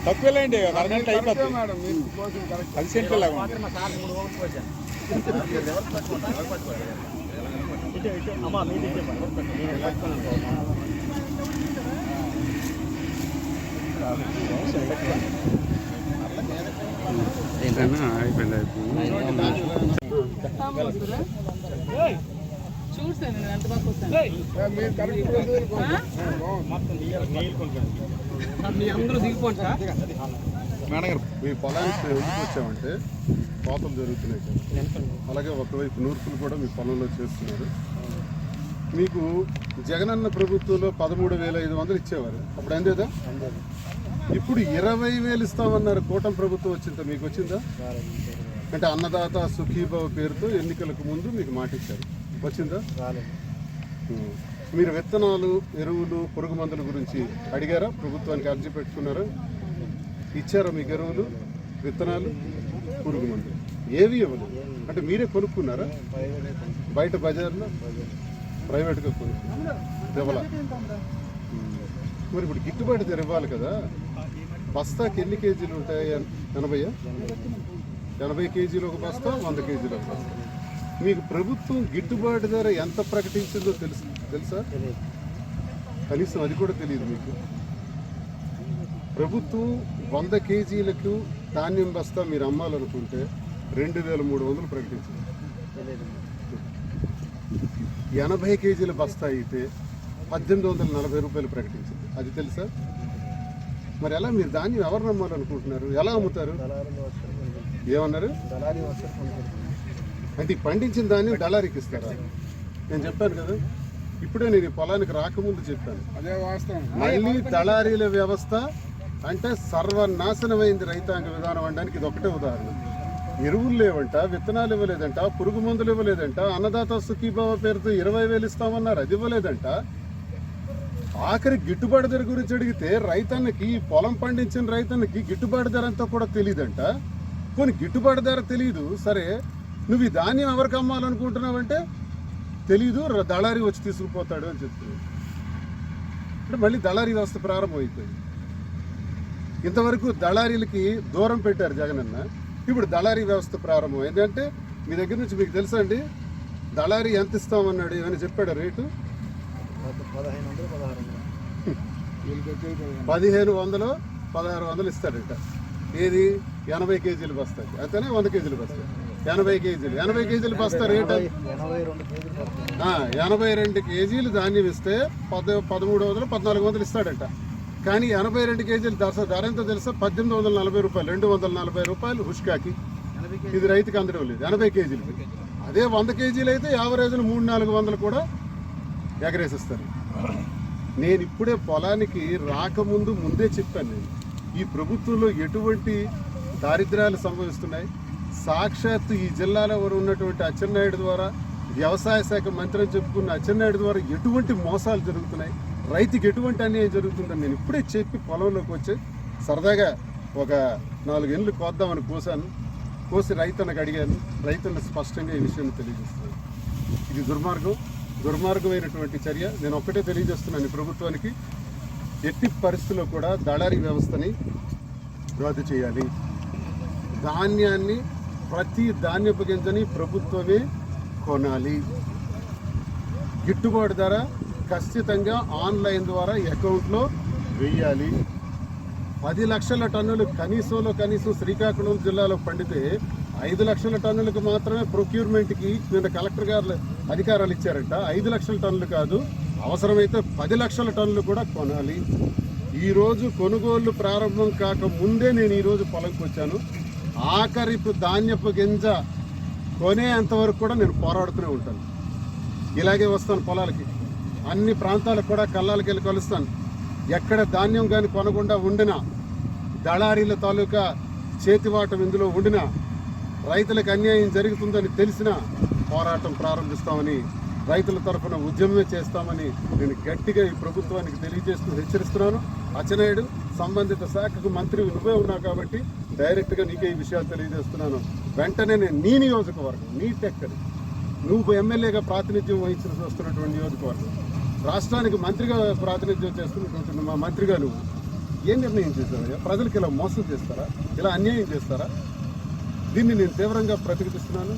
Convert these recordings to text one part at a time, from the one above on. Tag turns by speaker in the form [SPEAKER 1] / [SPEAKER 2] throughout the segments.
[SPEAKER 1] తక్కువేలేండి, అరగంట అయిపోతుంది. 10 సెంట్లు లాగా ఉంది. అయిపోయింది.
[SPEAKER 2] మీ పొలానికి ఎందుకు వచ్చామంటే కోతలు జరుగుతున్నాయి కదా, అలాగే ఒకవైపు నూర్పులు కూడా మీ పొలంలో చేస్తున్నారు. మీకు జగనన్న ప్రభుత్వంలో 13,500 ఇచ్చేవారు, అప్పుడు అందేదా? ఇప్పుడు 20,000 ఇస్తామన్నారు. కూటమి ప్రభుత్వం వచ్చిందా? మీకు వచ్చిందా? అంటే అన్నదాత సుఖీభావ పేరుతో ఎన్నికలకు ముందు మీకు మాట ఇచ్చారు, వచ్చిందా? మీరు విత్తనాలు, ఎరువులు, పురుగు మందుల గురించి అడిగారా? ప్రభుత్వానికి అర్జీ పెట్టుకున్నారా? ఇచ్చారా మీకు ఎరువులు, విత్తనాలు, పురుగు మందులు? ఏవి ఇవ్వలేదు. అంటే మీరే కొనుక్కున్నారా? బయట బజార్లో ప్రైవేట్గా కొనుక్కున్నారా? ఇవ్వాల. మరి ఇప్పుడు గిట్టుబాటు ధర ఇవ్వాలి కదా. బస్తాకి ఎన్ని కేజీలు ఉంటాయి? 80 కేజీలు ఒక బస్తా, 100 కేజీలు ఒక బస్తా. మీకు ప్రభుత్వం గిట్టుబాటు ధర ఎంత ప్రకటించిందో తెలుసా? కనీసం అది కూడా తెలియదు మీకు. ప్రభుత్వం 100 కేజీలకు ధాన్యం బస్తా మీరు అమ్మాలనుకుంటే 2,300 ప్రకటించింది. 80 కేజీల బస్తా అయితే 1,840 రూపాయలు ప్రకటించింది. అది తెలుసా? మరి ఎలా మీరు ధాన్యం ఎవరు నమ్మాలనుకుంటున్నారు? ఎలా అమ్ముతారు? ఏమన్నారు? అంటే పండించిన ధాన్యం దళారీకి ఇస్తారా? నేను చెప్పాను కదా, ఇప్పుడే నేను పొలానికి రాకముందు చెప్పాను.
[SPEAKER 1] అదే వాస్తవం.
[SPEAKER 2] మళ్ళీ దళారీల వ్యవస్థ అంటే సర్వనాశనమైంది రైతాంగ విధానం అనడానికి ఇది ఒకటే ఉదాహరణ. ఎరువులు లేవంట, విత్తనాలు ఇవ్వలేదంట, పురుగు మందులు ఇవ్వలేదంట, అన్నదాత సుఖీభావ పేరుతో 20,000 ఇస్తామన్నారు, అది ఇవ్వలేదంట. ఆఖరి గిట్టుబాటు ధర గురించి అడిగితే రైతన్నకి, పొలం పండించిన రైతన్నకి గిట్టుబాటు ధర అంతా కూడా తెలియదంట. కొన్ని గిట్టుబాటు ధర తెలియదు, సరే నువ్వు ఈ ధాన్యం ఎవరికి అమ్మాలనుకుంటున్నావంటే తెలీదు, దళారీ వచ్చి తీసుకుపోతాడు అని చెప్తున్నాడు. అంటే మళ్ళీ దళారీ వ్యవస్థ ప్రారంభమైపోయింది. ఇంతవరకు దళారీలకి దూరం పెట్టారు జగనన్న, ఇప్పుడు దళారీ వ్యవస్థ ప్రారంభం ఏంటంటే మీ దగ్గర నుంచి మీకు తెలుసా అండి, దళారీ ఎంత ఇస్తామన్నాడు? ఏమైనా చెప్పాడు రేటు? 1,500, 1,600 ఇస్తాడంట. ఏది? 80 కేజీలు బస్తాకి, అంతేనే 100 కేజీలు బస్తా. 80 కేజీలు బస్తా రేటు 82 కేజీలు ధాన్యం ఇస్తే 1,300, 1,400 ఇస్తాడంట. కానీ 82 కేజీలు ధర ఎంతో తెలుసా? 1,840 రూపాయలు, 240 రూపాయలు హుష్కాకి. ఇది రైతుకి అందడం లేదు 80 కేజీలకి. అదే 100 కేజీలు అయితే యావరేజ్ను 300-400 కూడా ఎగరేసిస్తారు. నేను ఇప్పుడే పొలానికి రాకముందు ముందే చెప్పాను, నేను ఈ ప్రభుత్వంలో ఎటువంటి దారిద్ర్యాలు సంభవిస్తున్నాయి. సాక్షాత్తు ఈ జిల్లాలో ఉన్నటువంటి అచ్చెన్నాయుడు ద్వారా, వ్యవసాయ శాఖ మంత్రి అని చెప్పుకున్న అచ్చెన్నాయుడు ద్వారా ఎటువంటి మోసాలు జరుగుతున్నాయి, రైతుకి ఎటువంటి అన్యాయం జరుగుతుందని నేను ఇప్పుడే చెప్పి పొలంలోకి వచ్చి సరదాగా ఒక 4 ఏళ్ళు కోద్దామని కోసి రైతన్నకు అడిగాను. రైతున్న స్పష్టంగా ఈ విషయాన్ని తెలియజేస్తున్నాను. ఇది దుర్మార్గమైనటువంటి చర్య. నేను ఒక్కటే తెలియజేస్తున్నాను ప్రభుత్వానికి, ఎట్టి పరిస్థితుల్లో కూడా దళారీ వ్యవస్థని రద్దు చేయాలి. ధాన్యాన్ని, ప్రతి ధాన్యపు గింజని ప్రభుత్వమే కొనాలి. గిట్టుబాటు ధర ఖచ్చితంగా ఆన్లైన్ ద్వారా అకౌంట్లో వేయాలి. 10 లక్షల టన్నులు కనీసం శ్రీకాకుళం జిల్లాలో పండితే 5 లక్షల టన్నులకు మాత్రమే ప్రొక్యూర్మెంట్కి నిన్న కలెక్టర్ గారు అధికారాలు ఇచ్చారంట. 5 లక్షల టన్నులు కాదు, అవసరమైతే 10 లక్షల టన్నులు కూడా కొనాలి. ఈరోజు కొనుగోళ్లు ప్రారంభం కాక ముందే నేను ఈరోజు పొలంకి వచ్చాను. ఆఖరిపు ధాన్యపు గింజ కొనేంతవరకు కూడా నేను పోరాడుతూనే ఉంటాను. ఇలాగే వస్తాను పొలాలకి, అన్ని ప్రాంతాలకు కూడా కళ్ళాలకి వెళ్ళి కలుస్తాను. ఎక్కడ ధాన్యం కానీ కొనకుండా ఉండినా, దళారీల తాలూకా చేతివాటం ఇందులో ఉండినా, రైతులకు అన్యాయం జరుగుతుందని తెలిసినా పోరాటం ప్రారంభిస్తామని, రైతుల తరఫున ఉద్యమమే చేస్తామని నేను గట్టిగా ఈ ప్రభుత్వానికి హెచ్చరిస్తున్నాను. అచ్చెన్నాయుడు, సంబంధిత శాఖకు మంత్రి నువ్వే ఉన్నావు కాబట్టి డైరెక్ట్గా నీకే ఈ విషయాలు తెలియజేస్తున్నాను. వెంటనే నేను నీ నియోజకవర్గం, నీ టెక్కని, నువ్వు ఎమ్మెల్యేగా ప్రాతినిధ్యం వస్తున్నటువంటి నియోజకవర్గం, రాష్ట్రానికి మంత్రిగా ప్రాతినిధ్యం చేస్తున్నటువంటి మా మంత్రిగా నువ్వు ఏం నిర్ణయం చేశారయ్యా? ప్రజలకు ఇలా మోసం చేస్తారా? ఇలా అన్యాయం చేస్తారా? దీన్ని నేను తీవ్రంగా ప్రతిఘటిస్తున్నాను.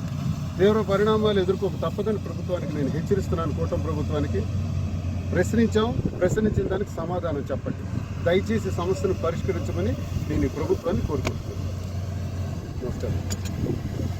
[SPEAKER 2] తీవ్ర పరిణామాలు ఎదుర్కోక తప్పదని ప్రభుత్వానికి నేను హెచ్చరిస్తున్నాను. కూటమి ప్రభుత్వానికి ప్రశ్నించిన దానికి సమాధానం చెప్పండి. దయచేసి సమస్యను పరిష్కరించమని నేను ఈ ప్రభుత్వాన్ని కోరుకుంటున్నాను. నమస్కారం.